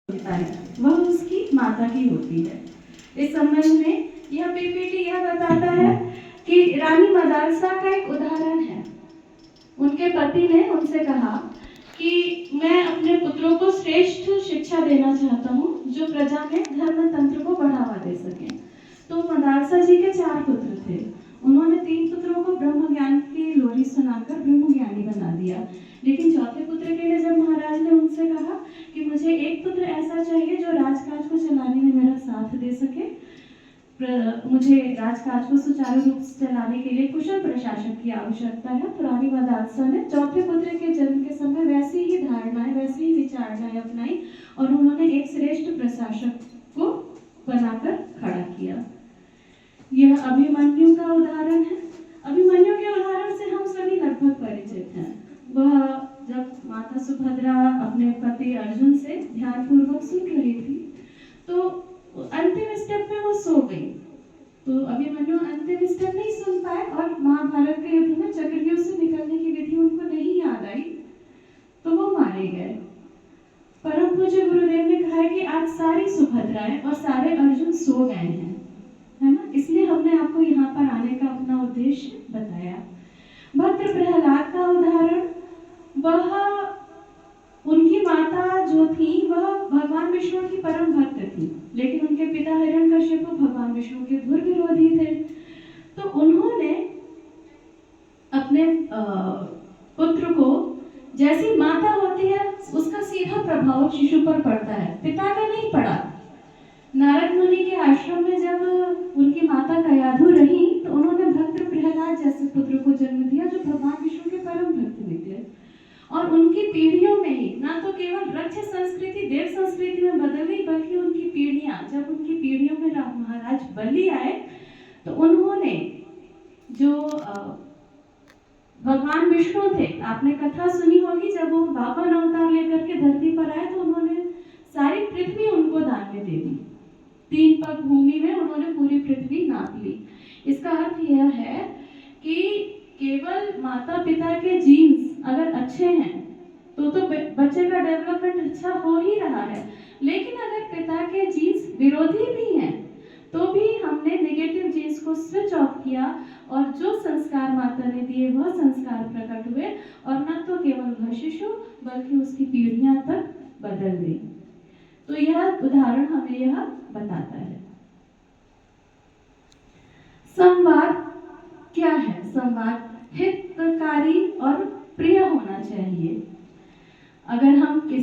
होता है वह उसकी माता की होती है। इस संबंध में यह पीपीटी यह बताता है कि रानी मदालसा का एक उदाहरण है। उनके पति ने उनसे कहा कि मैं अपने पुत्रों को श्रेष्ठ शिक्षा देना चाहता हूँ जो प्रजा में धर्म तंत्र को बढ़ावा दे सके। तो मदालसा जी के 4 पुत्र थे। उन्होंने 3 पुत्रों को ब्रह्म ज्ञान की लोरी सुनाकर ब्रह्म ज्ञानी बना दिया। लेकिन चौथे पुत्र के लिए जब महाराज ने उनसे कहा कि मुझे एक पुत्र ऐसा चाहिए जो राजकाज को चलाने में मेरा साथ दे सके, मुझे राजकाज को सुचारू रूप से चलाने के लिए कुशल प्रशासक की आवश्यकता है, तो रानी मदालसा ने चौथे पुत्र के जन्म के समय वैसी ही धारणाएं, वैसी ही विचारणाएं अपनाई और उन्होंने एक श्रेष्ठ प्रशासक को बनाकर खड़ा किया। यह अभिमन्यु का उदाहरण है। अभिमन्यु के उदाहरण से हम सभी लगभग परिचित हैं। वह जब माता सुभद्रा अपने पति अर्जुन से ध्यानपूर्वक सुन रही थी तो अंतिम स्टेप में वो सो गई। तो अभिमन्यु अंतिम स्टेप नहीं सुन पाए और महाभारत के युद्ध में चक्रव्यूह से निकलने की विधि उनको नहीं याद आई, तो वो मारे गए। परम पूज्य गुरुदेव ने कहा है कि आज सारी सुभद्राएं और सारे अर्जुन सो गए हैं, है ना। इसलिए हमने आपको यहाँ पर आने का अपना उद्देश्य बताया। भक्त प्रहलाद का उदाहरण, वह उनकी माता जो थी वह भगवान विष्णु की परम भक्त थी, लेकिन उनके पिता हिरण्यकश्यप भगवान विष्णु के धुर विरोधी थे। तो उन्होंने अपने पुत्र को, जैसी माता होती है उसका सीधा प्रभाव शिशु पर पड़ता है, पिता का नहीं पड़ा। नारद मुनि के आश्रम में जब उनकी माता कयाधु रही तो उन्होंने भक्त प्रहलाद जैसे पुत्र को जन्म दिया जो भगवान विष्णु के परम भक्त निकले। और उनकी पीढ़ियों में ही ना तो केवल रक्ष संस्कृति देव संस्कृति में बदल गई, बल्कि उनकी पीढ़ियां, जब उनकी पीढ़ियों में महाराज बलि आए तो उन्होंने जो भगवान विष्णु थे, आपने कथा सुनी होगी, जब वो 52 अवतार लेकर के धरती पर आए तो उन्होंने सारी पृथ्वी उनको दान में दे दी। 3 पग भूमि में उन्होंने पूरी पृथ्वी नाप ली। इसका अर्थ यह है कि केवल माता पिता के जीन्स अगर अच्छे हैं तो बच्चे का डेवलपमेंट अच्छा हो ही रहा है, लेकिन अगर पिता के जीन्स विरोधी भी हैं तो भी हमने नेगेटिव जीन्स को स्विच ऑफ किया और जो संस्कार माता ने दिए वह संस्कार प्रकट हुए और न तो केवल वह शिशु बल्कि उसकी पीढ़ियां तक बदल गई। तो यह उदाहरण हमें यह बताता है। संवाद क्या है? संवाद हितकारी और प्रिय होना चाहिए। अगर हम किसी